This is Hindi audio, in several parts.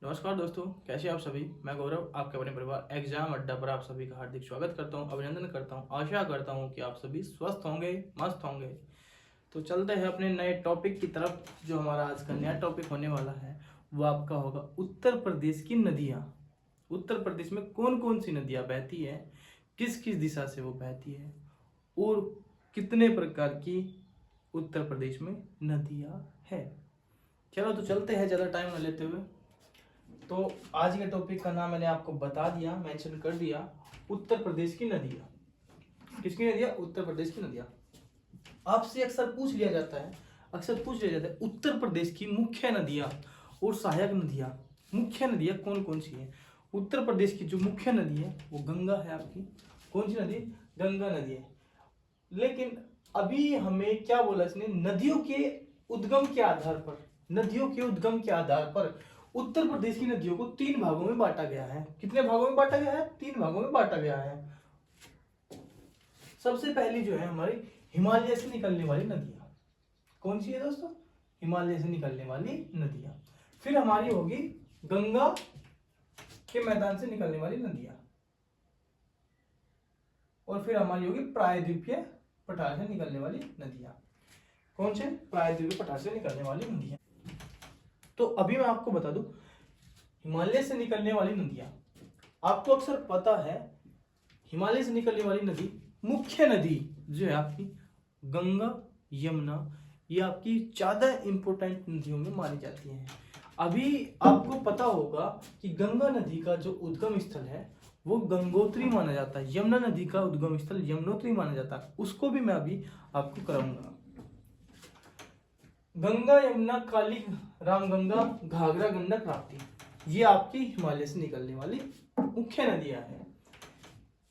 नमस्कार दोस्तों, कैसे आप सभी। मैं गौरव, आपके अपने परिवार एग्जाम अड्डा पर आप सभी का हार्दिक स्वागत करता हूं, अभिनंदन करता हूं। आशा करता हूं कि आप सभी स्वस्थ होंगे, मस्त होंगे। तो चलते हैं अपने नए टॉपिक की तरफ। जो हमारा आज का नया टॉपिक होने वाला है वो आपका होगा उत्तर प्रदेश की नदियाँ। उत्तर प्रदेश में कौन कौन सी नदियाँ बहती है, किस किस दिशा से वो बहती है और कितने प्रकार की उत्तर प्रदेश में नदियाँ है। चलो तो चलते हैं, ज़्यादा टाइम न लेते हुए। तो आज के टॉपिक का नाम मैंने आपको बता दिया, मेंशन कर दिया, उत्तर प्रदेश की नदियाँ। किसकी नदियाँ? उत्तर प्रदेश की नदियाँ। आपसे अक्सर पूछ लिया जाता है उत्तर प्रदेश की मुख्य नदियाँ और सहायक नदियाँ। मुख्य नदियाँ कौन कौन सी हैं? उत्तर प्रदेश की जो मुख्य नदी है वो गंगा है आपकी। कौन सी नदी? गंगा नदी है। लेकिन अभी हमें क्या बोला इसने? नदियों के उद्गम के आधार पर, नदियों के उद्गम के आधार पर उत्तर प्रदेश की नदियों को 3 भागों में बांटा गया है। कितने भागों में बांटा गया है? 3 भागों में बांटा गया है। सबसे पहली जो है हमारी हिमालय से निकलने वाली नदियां। कौन सी है दोस्तों? हिमालय से निकलने वाली नदियां। फिर हमारी होगी गंगा के मैदान से निकलने वाली नदियां। और फिर हमारी होगी प्रायद्वीपीय पठार से निकलने वाली नदियां। कौन से? प्रायद्वीपीय पठार से निकलने वाली नदियां। तो अभी मैं आपको बता दूं, हिमालय से निकलने वाली नदियां, आपको अक्सर पता है हिमालय से निकलने वाली नदी, मुख्य नदी जो है आपकी गंगा, यमुना, ये आपकी ज्यादा इंपोर्टेंट नदियों में मानी जाती हैं। अभी आपको पता होगा कि गंगा नदी का जो उद्गम स्थल है वो गंगोत्री माना जाता है, यमुना नदी का उद्गम स्थल यमुनोत्री माना जाता है। उसको भी मैं अभी आपको कराऊंगा। गंगा, यमुना, काली, रामगंगा, घाघरा, गंडक, राप्ती, ये आपकी हिमालय से निकलने वाली मुख्य नदियां हैं।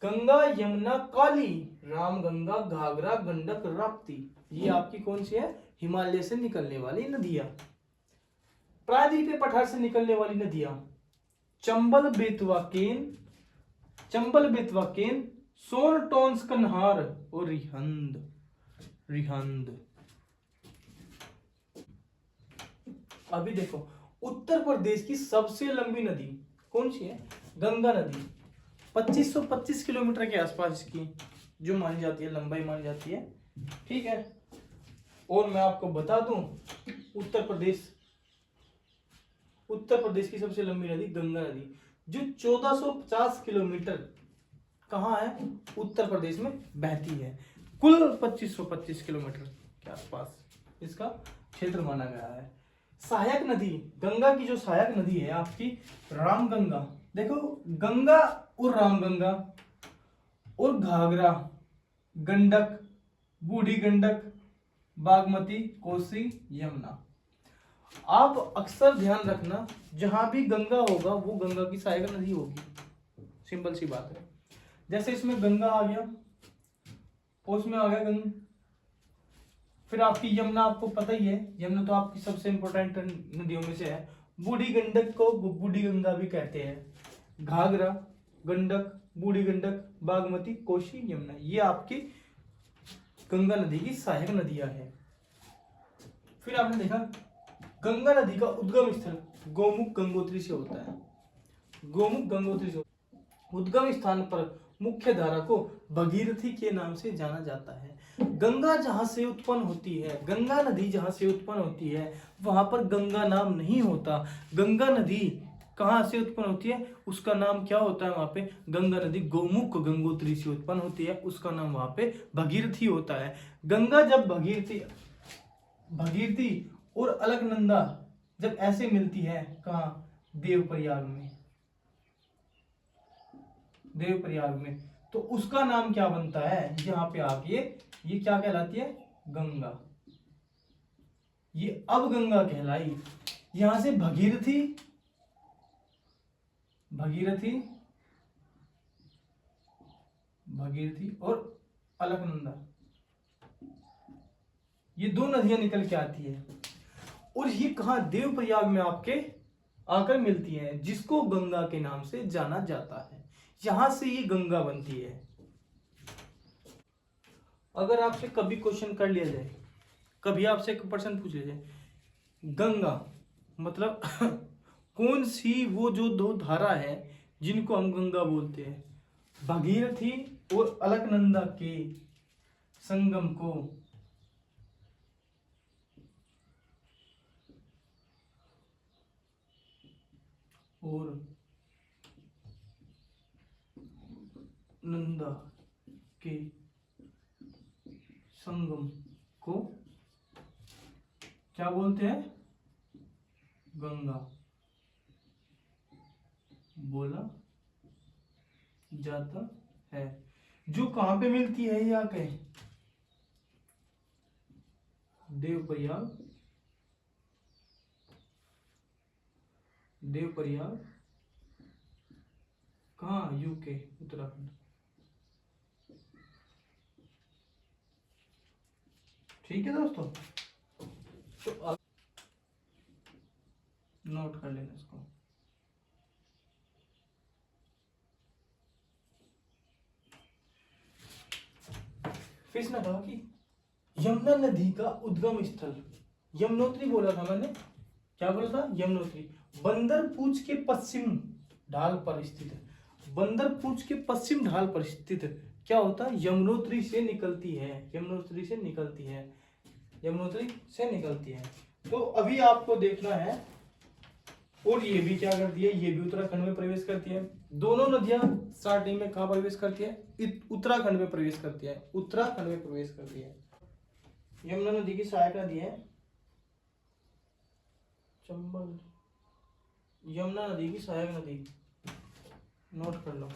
गंगा, यमुना, काली, रामगंगा, घाघरा, गंडक, राप्ती, ये आपकी कौन सी है? हिमालय से निकलने वाली नदियां। प्रायद्वीपीय पठार से निकलने वाली नदियां चंबल, बेतवा, केन, सोन, टोंस, कन्हार और रिहंद। अभी देखो, उत्तर प्रदेश की सबसे लंबी नदी कौन सी है? गंगा नदी। 2525 किलोमीटर के आसपास इसकी जो मानी जाती है, लंबाई मानी जाती है। ठीक है। और मैं आपको बता दूं, उत्तर प्रदेश की सबसे लंबी नदी गंगा नदी, जो 1450 किलोमीटर कहाँ है? उत्तर प्रदेश में बहती है। कुल 2525 किलोमीटर के आसपास इसका क्षेत्र माना गया है। सहायक नदी, गंगा की जो सहायक नदी है आपकी रामगंगा। देखो, गंगा और रामगंगा और घाघरा, गंडक, बूढ़ी गंडक, बागमती, कोसी, यमुना। आप अक्सर ध्यान रखना, जहां भी गंगा होगा वो गंगा की सहायक नदी होगी। सिंपल सी बात है। जैसे इसमें गंगा आ गया, उसमें आ गया गंगा। फिर आपकी यमुना, आपको पता ही है, यमुना तो आपकी सबसे इंपॉर्टेंट नदियों में से है। बूढ़ी गंडक को बूढ़ी गंगा भी कहते हैं। घाघरा, गंडक, बूढ़ी गंडक, बागमती, कोसी, यमुना, ये आपकी गंगा नदी की सहायक नदियां हैं। फिर आपने देखा गंगा नदी का उद्गम स्थल गोमुख गंगोत्री से होता है। गोमुख गंगोत्री से उद्गम स्थान पर मुख्य धारा को भगीरथी के नाम से जाना जाता है। गंगा जहां से उत्पन्न होती है, गंगा नदी जहां से उत्पन्न होती है, वहां पर गंगा नाम नहीं होता। गंगा नदी कहां से उत्पन्न होती है, उसका नाम क्या होता है? वहां पे गंगा नदी गोमुख गंगोत्री से उत्पन्न होती है, उसका नाम वहां पे भगीरथी होता है। गंगा जब भगीरथी और अलकनंदा जब ऐसे मिलती है, कहा? देवप्रयाग में, तो उसका नाम क्या बनता है? यहाँ पे आके ये क्या कहलाती है? गंगा। ये अब गंगा कहलाई। यहां से भगीरथी और अलकनंदा, ये दो नदियां निकल के आती है और ये कहा? देवप्रयाग में आपके आकर मिलती है, जिसको गंगा के नाम से जाना जाता है। यहां से ये गंगा बनती है। अगर आपसे कभी क्वेश्चन कर लिया जाए, कभी आपसे एक प्रश्न पूछ लिया जाए, गंगा मतलब कौन सी वो जो दो धारा है जिनको हम गंगा बोलते हैं? भागीरथी और अलकनंदा के संगम को और नंदा के संगम को क्या बोलते हैं? गंगा बोला जाता है। जो कहां पे मिलती है ये आके? देवप्रयाग, देवप्रयाग कहाँ? यूके, उत्तराखंड। ठीक है दोस्तों, तो नोट कर लेना इसको। फिर इसने कहा कि यमुना नदी का उद्गम स्थल, यमुनोत्री बोला था मैंने, क्या बोला था? यमुनोत्री बंदरपूंछ के पश्चिम ढाल पर स्थित है। बंदरपूंछ के पश्चिम ढाल पर स्थित क्या होता है? यमुनोत्री से निकलती है, यमुनोत्री से निकलती है, यमुनोत्री से निकलती है। तो अभी आपको देखना है, और ये भी क्या करती है? ये भी उत्तराखंड में प्रवेश करती है। दोनों नदियां स्टार्टिंग में कहाँ प्रवेश करती है? उत्तराखंड में प्रवेश करती है, उत्तराखंड में प्रवेश करती है। यमुना नदी की सहायक नदी है चंबल, यमुना नदी की सहायक नदी, नोट कर लो।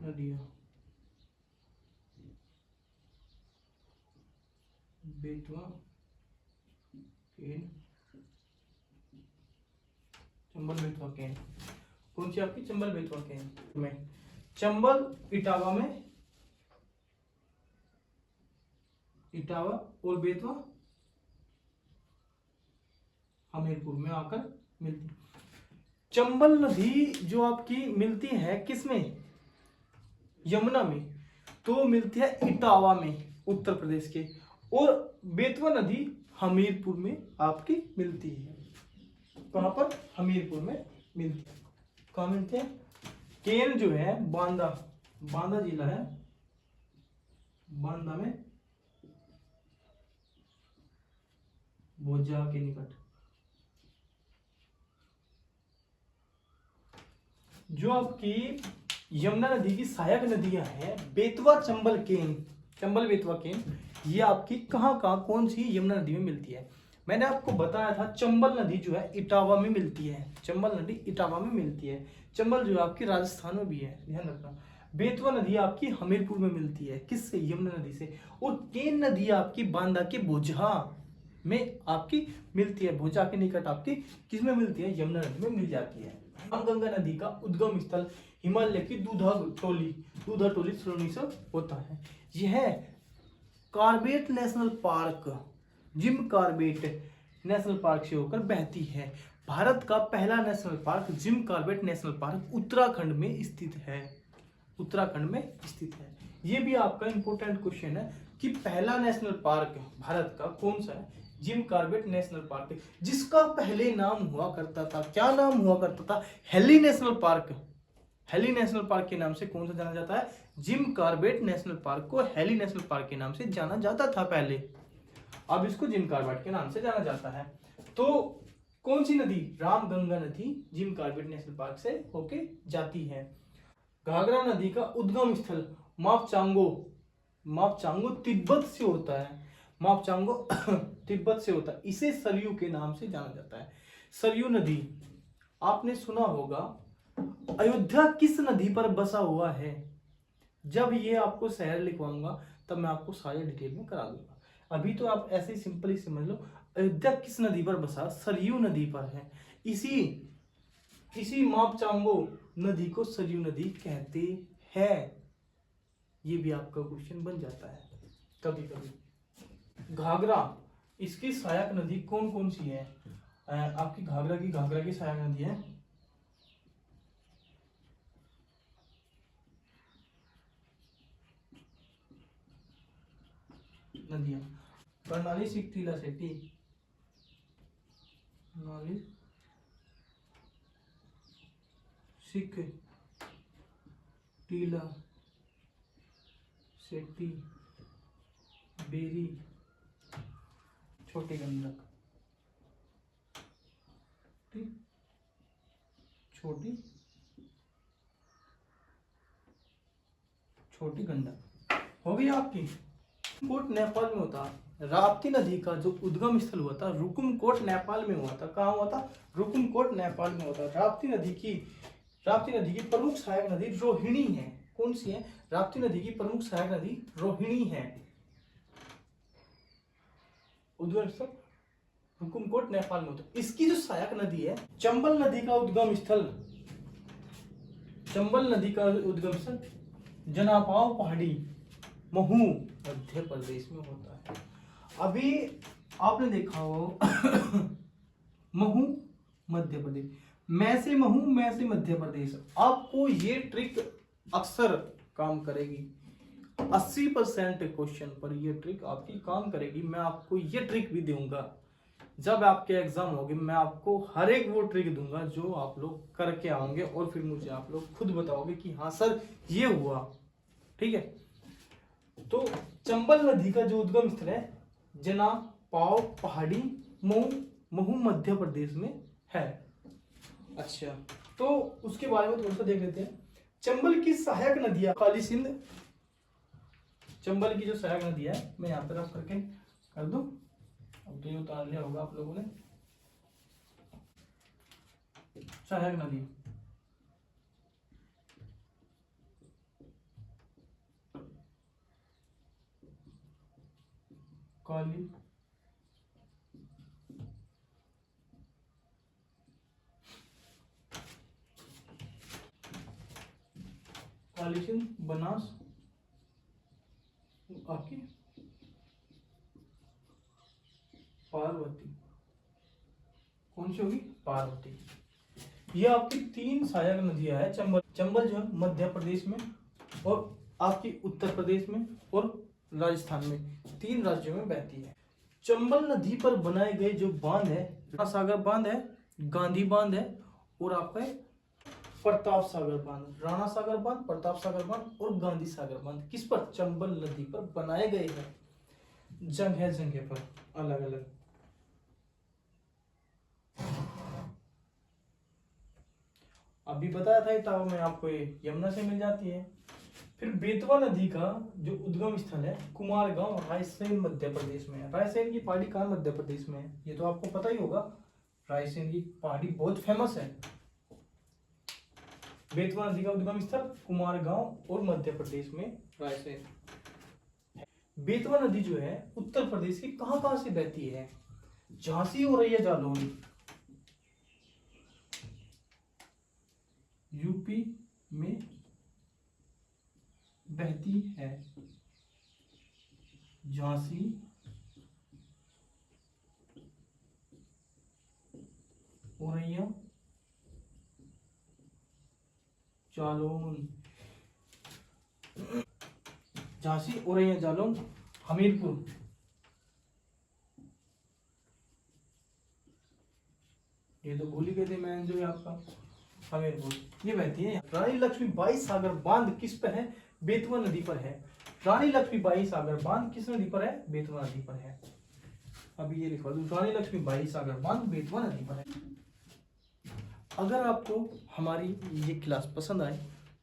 नदियां बेतवा, केन, चंबल, बेतवा, केन। कौन सी आपकी? चंबल, बेतवा, केन में। चंबल इटावा में, इटावा, और बेतवा हमीरपुर में आकर मिलती। चंबल नदी जो आपकी मिलती है किसमें? यमुना में। तो मिलती है इटावा में, उत्तर प्रदेश के। और बेतवा नदी हमीरपुर में आपकी मिलती है। कहां पर? हमीरपुर में मिलती है। कहां मिलते हैं? केन जो है बांदा, बांदा जिला है, बांदा में भोजा के निकट। जो आपकी यमुना नदी की सहायक नदियां हैं बेतवा, चंबल, केन, चंबल, बेतवा, केन, ये आपकी कहाँ कहाँ कौन सी यमुना नदी में मिलती है? मैंने आपको बताया था चंबल नदी जो है इटावा में मिलती है, चंबल नदी इटावा में मिलती है। चंबल जो है आपकी राजस्थान में भी है, ध्यान रखना। बेतवा नदी आपकी हमीरपुर में मिलती है, किससे? यमुना नदी से। और केन नदी आपकी बांदा के भोजा में आपकी मिलती है, भोजा के निकट आपकी किसमें मिलती है? यमुना नदी में मिल जाती है। गंगा नदी का उद्गम स्थल हिमालय की दूधा टोली श्रेणी से होता है। यह Corbett national park, Jim Corbett national park से होकर बहती है। भारत का पहला national park Jim Corbett national park Uttarakhand में स्थित है, उत्तराखंड में स्थित है। ये भी आपका इंपॉर्टेंट क्वेश्चन है कि पहला नेशनल पार्क भारत का कौन सा है? जिम कॉर्बेट नेशनल पार्क, जिसका पहले नाम हुआ करता था, क्या नाम हुआ करता था? Heli national park. Heli national park के नाम से कौन सा जाना जाता है? जिम कॉर्बेट नेशनल पार्क को हेली नेशनल पार्क के नाम से जाना जाता था पहले, अब इसको जिम कॉर्बेट के नाम से जाना जाता है। तो कौन सी नदी? रामगंगा नदी जिम कॉर्बेट नेशनल पार्क से होके जाती है। घाघरा नदी का उद्गम स्थल मापचांगो, मापचांगो तिब्बत से होता है, मापचांगो तिब्बत से होता है। इसे सरयू के नाम से जाना जाता है। सरयू नदी आपने सुना होगा। अयोध्या किस नदी पर बसा हुआ है? जब ये आपको शहर लिखवाऊंगा तब मैं आपको सारी डिटेल में करा दूंगा। अभी तो आप ऐसे ही सिंपली समझ लो, अयोध्या किस नदी पर बसा? सरयू नदी पर है। इसी मापचांगो नदी को सरयू नदी कहते हैं। ये भी आपका क्वेश्चन बन जाता है कभी कभी। घाघरा, इसकी सहायक नदी कौन कौन सी है? आपकी घाघरा की सहायक नदी है नदियां, कर्णाली, सिक, टीला, सेठी, कर्णाली, सिक, टीला, सेठी, बेरी, छोटी गंडक, ठीक, छोटी छोटी गंडक हो गई आपकी। कोट नेपाल में होता, राप्ती नदी का जो उद्गम स्थल हुआ था रुकुमकोट नेपाल में हुआ था। कहाँ हुआ था? रुकुमकोट नेपाल में हुआ था। राप्ती नदी की प्रमुख सहायक नदी रोहिणी है। कौन सी है? राप्ती नदी की प्रमुख सहायक नदी रोहिणी है। उद्गम स्थल रुकुमकोट नेपाल में होता। इसकी जो सहायक नदी है चंबल नदी का उद्गम स्थल, चंबल नदी का उद्गम स्थल जनापाव पहाड़ी महू मध्य प्रदेश में होता है। अभी आपने देखा हो महू मध्य प्रदेश, मैं से महू, मैं से मध्य प्रदेश। आपको ये ट्रिक अक्सर काम करेगी, 80% क्वेश्चन पर ये ट्रिक आपकी काम करेगी। मैं आपको ये ट्रिक भी दूंगा जब आपके एग्जाम होंगे, मैं आपको हर एक वो ट्रिक दूंगा जो आप लोग करके आओगे और फिर मुझे आप लोग खुद बताओगे कि हाँ सर ये हुआ। ठीक है, तो चंबल नदी का जो उद्गम स्थल है जनापाव पहाड़ी महू मध्य प्रदेश में है। अच्छा, तो उसके बारे में थोड़ा सा देख लेते हैं। चंबल की सहायक नदियां काली सिंध, चंबल की जो सहायक नदी है मैं यहाँ पे रफ करके कर दूं। अब तो ये उतार लिया होगा आप लोगों ने। सहायक नदी काली, काली सिंध, बनास, आपकी पार्वती। कौन सी होगी? पार्वती। ये आपकी 3 सहायक नदियां है। चंबल जो है मध्य प्रदेश में, और आपकी उत्तर प्रदेश में और राजस्थान में, 3 राज्यों में बहती है। चंबल नदी पर बनाए गए जो बांध है, राणा सागर बांध है, गांधी बांध है, और आपका प्रताप सागर बांध। राणा सागर बांध, प्रताप सागर बांध और गांधी सागर बांध किस पर? चंबल नदी पर बनाए गए हैं, जगह पर अलग अलग। अभी बताया था इतावा में आपको, ये यमुना से मिल जाती है। फिर बेतवा नदी का जो उद्गम स्थल है कुमारगांव, रायसेन मध्य प्रदेश में है। रायसेन की पहाड़ी कहाँ मध्य प्रदेश में है? ये तो आपको पता ही होगा, रायसेन की पहाड़ी बहुत फेमस है। बेतवा नदी का उद्गम स्थल कुमारगांव और मध्य प्रदेश में रायसेन। बेतवा नदी जो है उत्तर प्रदेश की कहां कहां से बहती है? झांसी, औरैया, जालौन, यूपी में बहती है। झांसी, औरैया, जालौन, झांसी, औरैया, जालौन, हमीरपुर, ये तो भूल ही गए थे मैं, जो है आपका हमीरपुर, ये बहती है। रानी लक्ष्मीबाई सागर बांध किस पर है? बेतवा नदी पर है। रानी लक्ष्मीबाई सागर बांध किस नदी पर है? बेतवा नदी पर है। अभी ये लिखवा दूं, रानी लक्ष्मीबाई सागर बांध बेतवा नदी पर है। अगर आपको हमारी ये क्लास पसंद आए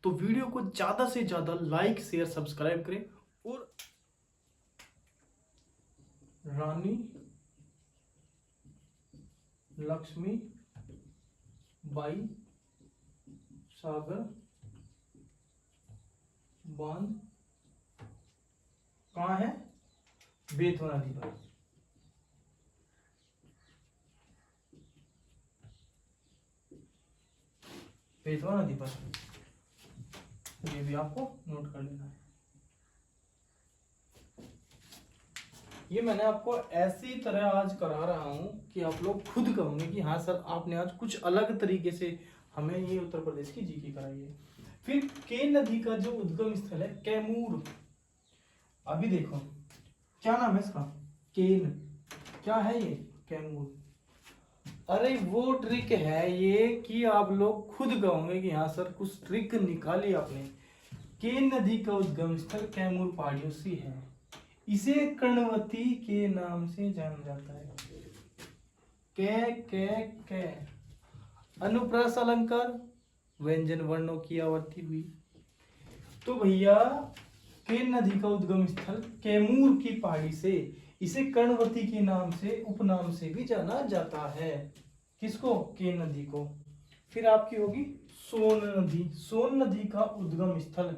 तो वीडियो को ज्यादा से ज्यादा लाइक, शेयर, सब्सक्राइब करें। और रानी लक्ष्मी बाई सागर बांध कहाँ है? बेतवा नदी पर। बेतवा नदी पर, ये भी आपको नोट कर लेना है। ये मैंने आपको ऐसी तरह आज करा रहा हूं कि आप लोग खुद कहोगे कि हाँ सर आपने आज कुछ अलग तरीके से हमें ये उत्तर प्रदेश की जीके कराई है। फिर केन नदी का जो उद्गम स्थल है कैमूर। अभी देखो, क्या नाम है इसका? केन। क्या है ये? कैमूर। अरे वो ट्रिक है ये कि आप लोग खुद कहोगे कि हाँ सर कुछ ट्रिक निकाली आपने। केन नदी का उद्गम स्थल कैमूर पहाड़ियों से है। इसे कर्णवती के नाम से जाना जाता है। कै अनुप्रास अलंकार, व्यंजन वर्णों की आवर्ती हुई। तो भैया केन नदी का उद्गम स्थल कैमूर की पहाड़ी से, इसे कर्णवती के नाम से, उपनाम से भी जाना जाता है। किसको? केन नदी को। फिर आपकी होगी सोन नदी। सोन नदी का उद्गम स्थल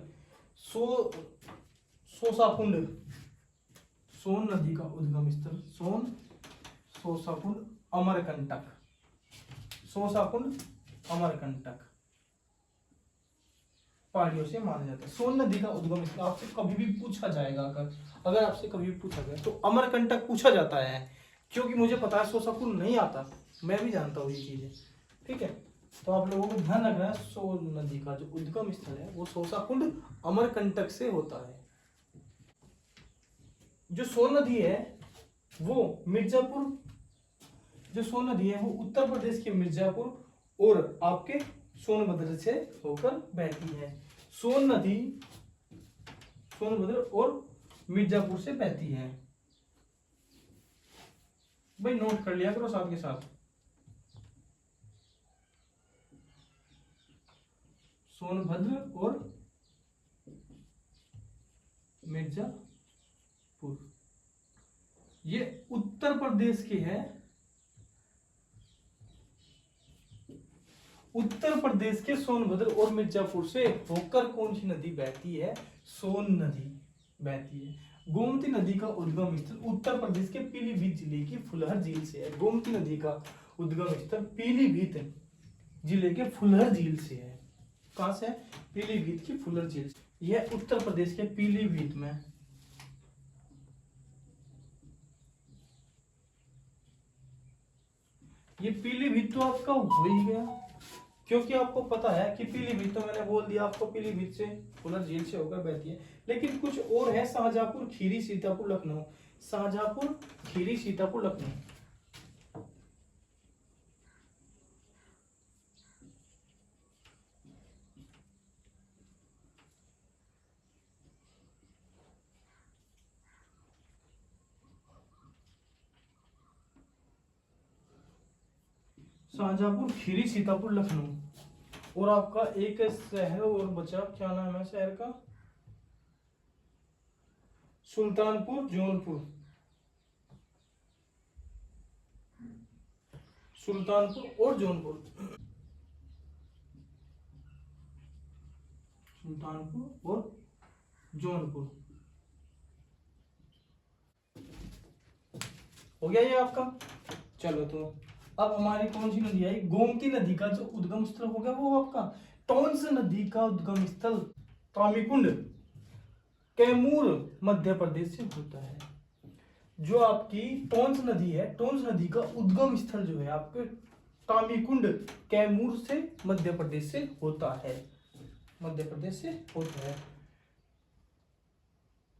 सोसाकुंड। सोन नदी का उद्गम स्थल सोसाकुंड अमरकंटक। सोसाकुंड अमरकंटक पहाड़ियों से माना जाता है। सोन नदी का उद्गम स्थल आपसे कभी भी पूछा जाएगा, अगर आपसे कभी भी पूछा गया तो अमरकंटक पूछा जाता है, क्योंकि मुझे पता है सोसाकुंड नहीं आता, मैं भी जानता हूँ ये चीजें। ठीक है, तो आप लोगों को ध्यान रखना है, सोन नदी का जो उद्गम स्थल है वो सोसाकुंड अमरकंटक से होता है। जो सोन नदी है वो मिर्जापुर, जो सोन नदी है वो उत्तर प्रदेश के मिर्जापुर और आपके सोनभद्र से होकर बहती है। सोन नदी सोनभद्र और मिर्जापुर से बहती है। भाई नोट कर लिया करो साथ के साथ। सोनभद्र और मिर्जापुर ये उत्तर प्रदेश के हैं। उत्तर प्रदेश के सोनभद्र और मिर्जापुर से होकर कौन सी नदी बहती है? सोन नदी बहती है। गोमती नदी का उद्गम स्थल उत्तर प्रदेश के पीलीभीत जिले की फुलहर झील से है। गोमती नदी का उद्गम स्थल पीलीभीत जिले के फुलहर झील से है। कहां से? पीलीभीत की फुलहर झील से। यह उत्तर प्रदेश के पीलीभीत में। ये पीलीभीत तो आपका हो ही गया, क्योंकि आपको पता है कि पीलीभीत तो मैंने बोल दिया आपको, पीलीभीत से फुलर झील से होकर बहती है। लेकिन कुछ और है, शाहजहांपुर, खीरी, सीतापुर, लखनऊ। शाहजहांपुर, खीरी, सीतापुर, लखनऊ। शाहजहांपुर, खीरी, सीतापुर, लखनऊ। और आपका एक शहर और बचा, क्या नाम है शहर का? सुल्तानपुर, जौनपुर। सुल्तानपुर और जौनपुर। सुल्तानपुर और जौनपुर। हो गया ये आपका। चलो तो अब हमारी कौन सी नदी आई? गोमती नदी का जो उद्गम स्थल हो गया वो आपका टोंस नदी का उद्गम स्थल तामीकुंड कैमूर मध्य प्रदेश से होता है। जो आपकी टोंस नदी है, टोंस नदी का उद्गम स्थल जो है आपके तामीकुंड कैमूर से मध्य प्रदेश से होता है। मध्य प्रदेश से होता है।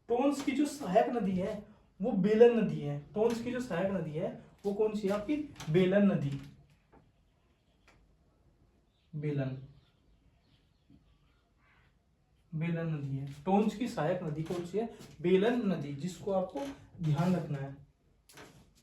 टोंस की जो सहायक नदी है वो बेलन नदी है। टोंस की जो सहायक नदी है वो कौन सी है आपकी? बेलन नदी। बेलन बेलन नदी है। टोंस की सहायक नदी कौन सी है? बेलन नदी, जिसको आपको ध्यान रखना है।